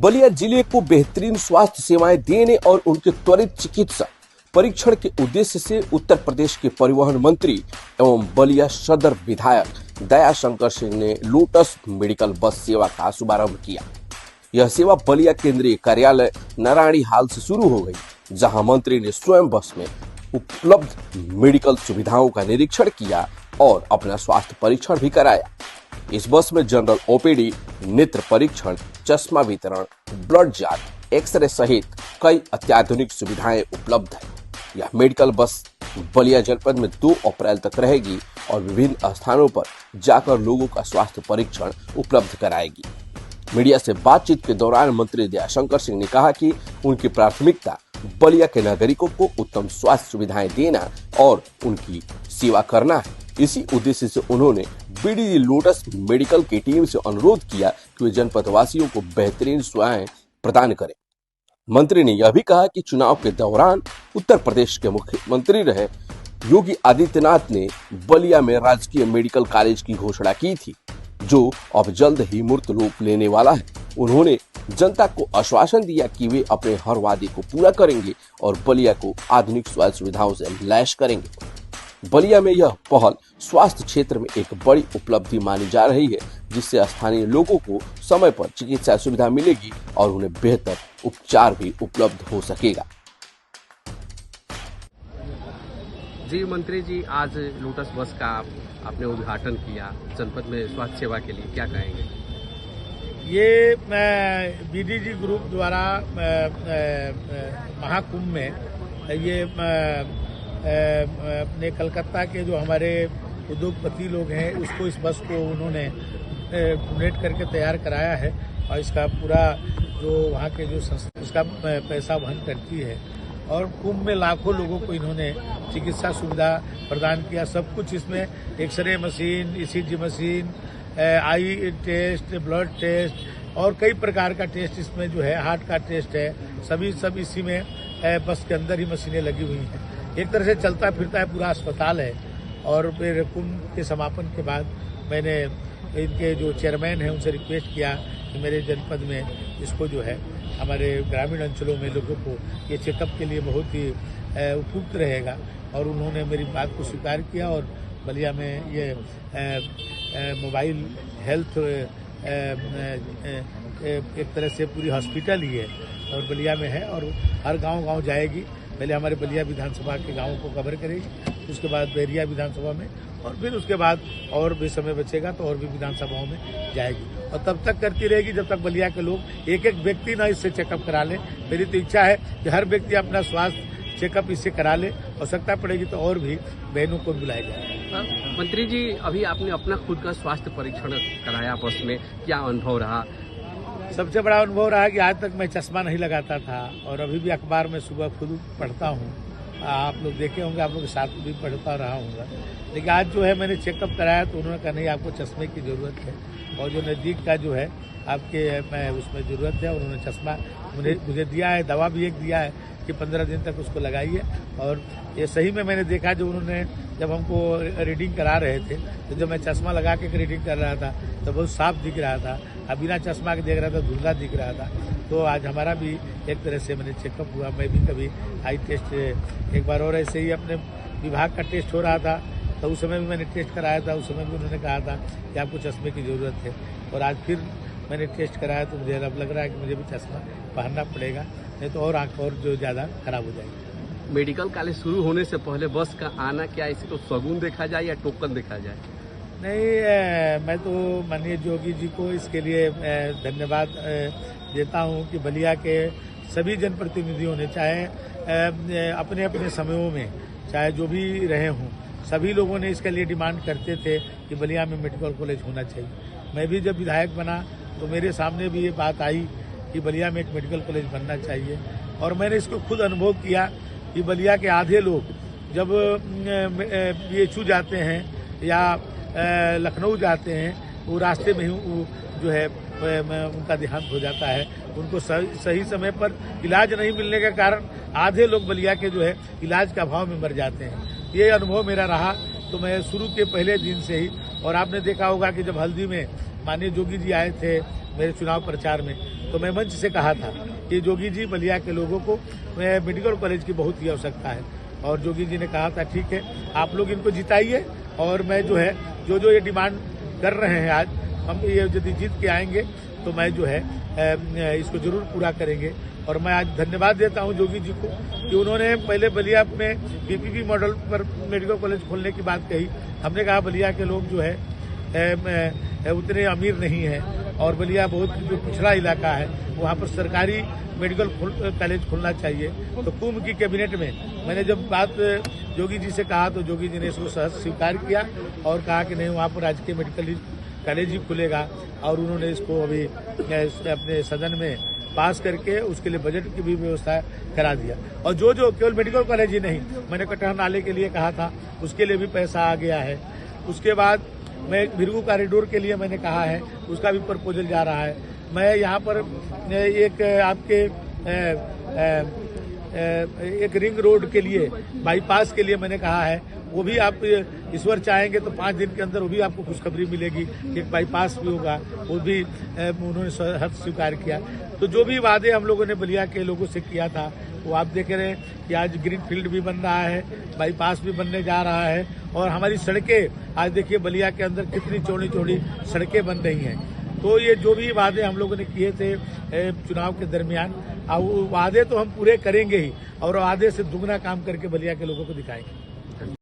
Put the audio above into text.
बलिया जिले को बेहतरीन स्वास्थ्य सेवाएं देने और उनके त्वरित चिकित्सा परीक्षण के उद्देश्य से उत्तर प्रदेश के परिवहन मंत्री एवं बलिया सदर विधायक दयाशंकर सिंह ने लोटस मेडिकल बस सेवा का शुभारंभ किया। यह सेवा बलिया केंद्रीय कार्यालय नारायणी हाल से शुरू हो गई, जहां मंत्री ने स्वयं बस में उपलब्ध मेडिकल सुविधाओं का निरीक्षण किया और अपना स्वास्थ्य परीक्षण भी कराया। इस बस में जनरल ओपीडी, नेत्र परीक्षण, चश्मा वितरण, ब्लड जांच, एक्सरे सहित कई अत्याधुनिक सुविधाएं उपलब्ध है। यह मेडिकल बस बलिया जनपद में 2 अप्रैल तक रहेगी और विभिन्न स्थानों पर जाकर लोगों का स्वास्थ्य परीक्षण उपलब्ध कराएगी। मीडिया से बातचीत के दौरान मंत्री दयाशंकर सिंह ने कहा कि उनकी प्राथमिकता बलिया के नागरिकों को उत्तम स्वास्थ्य सुविधाएं देना और उनकी सेवा करना है। इसी उद्देश्य से उन्होंने बीडीजी लोटस मेडिकल की टीम से अनुरोध किया कि वे जनपद वासियों को बेहतरीन सेवाएं प्रदान करें। मंत्री ने यह भी कहा कि चुनाव के दौरान उत्तर प्रदेश के मुख्यमंत्री रहे योगी आदित्यनाथ ने बलिया में राजकीय मेडिकल कॉलेज की घोषणा की थी, जो अब जल्द ही मूर्त रूप लेने वाला है। उन्होंने जनता को आश्वासन दिया कि वे अपने हर वादे को पूरा करेंगे और बलिया को आधुनिक स्वास्थ्य सुविधाओं से लैस करेंगे। बलिया में यह पहल स्वास्थ्य क्षेत्र में एक बड़ी उपलब्धि मानी जा रही है, जिससे स्थानीय लोगों को समय पर चिकित्सा सुविधा मिलेगी और उन्हें बेहतर उपचार भी उपलब्ध हो सकेगा। जी मंत्री जी, आज लोटस बस का आपने उद्घाटन किया जनपद में स्वास्थ्य सेवा के लिए, क्या कहेंगे? ये बीडीजी ग्रुप द्वारा महाकुंभ में ये अपने कलकत्ता के जो हमारे उद्योगपति लोग हैं, उसको इस बस को उन्होंने डोनेट करके तैयार कराया है और इसका पूरा जो वहाँ के जो संस्था उसका पैसा वहन करती है और कुंभ में लाखों लोगों को इन्होंने चिकित्सा सुविधा प्रदान किया। सब कुछ इसमें एक्सरे मशीन, ईसीजी मशीन, आई टेस्ट, ब्लड टेस्ट और कई प्रकार का टेस्ट इसमें जो है, हार्ट का टेस्ट है, सब इसी में बस के अंदर ही मशीनें लगी हुई हैं। एक तरह से चलता फिरता है पूरा अस्पताल है। और फिर कुंभ के समापन के बाद मैंने इनके जो चेयरमैन हैं उनसे रिक्वेस्ट किया कि मेरे जनपद में इसको जो है हमारे ग्रामीण अंचलों में लोगों को ये चेकअप के लिए बहुत ही उपयुक्त रहेगा और उन्होंने मेरी बात को स्वीकार किया और बलिया में ये मोबाइल हेल्थ एक तरह से पूरी हॉस्पिटल ही है और बलिया में है और हर गांव जाएगी। पहले हमारे बलिया विधानसभा के गांवों को कवर करेगी, उसके बाद बैरिया विधानसभा में और फिर उसके बाद और भी समय बचेगा तो और भी विधानसभाओं में जाएगी और तब तक करती रहेगी जब तक बलिया के लोग एक व्यक्ति ना इससे चेकअप करा ले। मेरी तो इच्छा है कि हर व्यक्ति अपना स्वास्थ्य चेकअप इससे करा ले, आवश्यकता पड़ेगी तो और भी बहनों को बुलाया जाए। मंत्री जी, अभी आपने अपना खुद का स्वास्थ्य परीक्षण कराया बस में, क्या अनुभव रहा? सबसे बड़ा अनुभव रहा कि आज तक मैं चश्मा नहीं लगाता था और अभी भी अखबार में सुबह खुद पढ़ता हूँ। आप लोग देखे होंगे, आप लोग के साथ भी पढ़ता रहा हूँगा। लेकिन आज जो है मैंने चेकअप कराया तो उन्होंने कहा नहीं, आपको चश्मे की ज़रूरत है और जो नज़दीक का जो है आपके मैं उसमें ज़रूरत है। उन्होंने चश्मा मुझे दिया है, दवा भी एक दिया है कि 15 दिन तक उसको लगाइए और ये सही में मैंने देखा जो उन्होंने जब हमको रीडिंग करा रहे थे तो जब मैं चश्मा लगा के रीडिंग कर रहा था तो बहुत साफ दिख रहा था, अब बिना चश्मा के देख रहा था धुंधला दिख रहा था। तो आज हमारा भी एक तरह से मैंने चेकअप हुआ। मैं भी कभी आई टेस्ट एक बार और ऐसे ही अपने विभाग का टेस्ट हो रहा था तो उस समय भी मैंने टेस्ट कराया था। उस समय भी उन्होंने कहा था कि आपको चश्मे की ज़रूरत है और आज फिर मैंने टेस्ट कराया तो मुझे अब लग रहा है कि मुझे भी चश्मा पहनना पड़ेगा, नहीं तो और आँख और जो ज़्यादा खराब हो जाएगी। मेडिकल कॉलेज शुरू होने से पहले बस का आना क्या इसे तो शगुन देखा जाए या टोकन देखा जाए? नहीं, मैं तो माननीय योगी जी को इसके लिए धन्यवाद देता हूं कि बलिया के सभी जनप्रतिनिधियों ने चाहे अपने अपने समयों में चाहे जो भी रहे हों, सभी लोगों ने इसके लिए डिमांड करते थे कि बलिया में मेडिकल कॉलेज होना चाहिए। मैं भी जब विधायक बना तो मेरे सामने भी ये बात आई कि बलिया में एक मेडिकल कॉलेज बनना चाहिए और मैंने इसको खुद अनुभव किया कि बलिया के आधे लोग जब BHU जाते हैं या लखनऊ जाते हैं, वो रास्ते में ही जो है उनका देहांत हो जाता है। उनको सही समय पर इलाज नहीं मिलने के कारण आधे लोग बलिया के जो है इलाज के अभाव में मर जाते हैं। ये अनुभव मेरा रहा तो मैं शुरू के पहले दिन से ही, और आपने देखा होगा कि जब हल्दी में माननीय योगी जी आए थे मेरे चुनाव प्रचार में, तो मैं मंच से कहा था कि जोगी जी, बलिया के लोगों को मेडिकल कॉलेज की बहुत ही आवश्यकता है। और जोगी जी ने कहा था ठीक है, आप लोग इनको जिताइए और मैं जो है जो ये डिमांड कर रहे हैं आज, हम ये यदि जीत के आएंगे तो मैं जो है इसको जरूर पूरा करेंगे। और मैं आज धन्यवाद देता हूं जोगी जी को कि उन्होंने पहले बलिया में पीपीपी मॉडल पर मेडिकल कॉलेज खोलने की बात कही। हमने कहा बलिया के लोग जो है उतने अमीर नहीं है और बलिया बहुत जो पिछड़ा इलाका है, वहाँ पर सरकारी मेडिकल कॉलेज खोलना चाहिए। तो कुंभ की कैबिनेट में मैंने जब बात जोगी जी से कहा तो जोगी जी ने इसको सहज स्वीकार किया और कहा कि नहीं, वहाँ पर राजकीय मेडिकल कॉलेज ही खुलेगा। और उन्होंने इसको अभी अपने सदन में पास करके उसके लिए बजट की भी व्यवस्था करा दिया। और जो केवल मेडिकल कॉलेज ही नहीं, मैंने कटहर नाले के लिए कहा था, उसके लिए भी पैसा आ गया है। उसके बाद मैं भिरगू कॉरिडोर के लिए मैंने कहा है, उसका भी प्रपोजल जा रहा है। मैं यहाँ पर एक आपके एक रिंग रोड के लिए, बाईपास के लिए मैंने कहा है, वो भी आप ईश्वर चाहेंगे तो 5 दिन के अंदर वो भी आपको खुशखबरी मिलेगी कि एक बाईपास भी होगा, वो भी उन्होंने हद स्वीकार किया। तो जो भी वादे हम लोगों ने बलिया के लोगों से किया था, वो आप देख रहे हैं कि आज ग्रीन फील्ड भी बन रहा है, बाईपास भी बनने जा रहा है और हमारी सड़कें आज देखिए बलिया के अंदर कितनी चौड़ी चौड़ी सड़कें बन रही हैं। तो ये जो भी वादे हम लोगों ने किए थे चुनाव के दरमियान, वादे तो हम पूरे करेंगे ही और वादे से दुगना काम करके बलिया के लोगों को दिखाएंगे।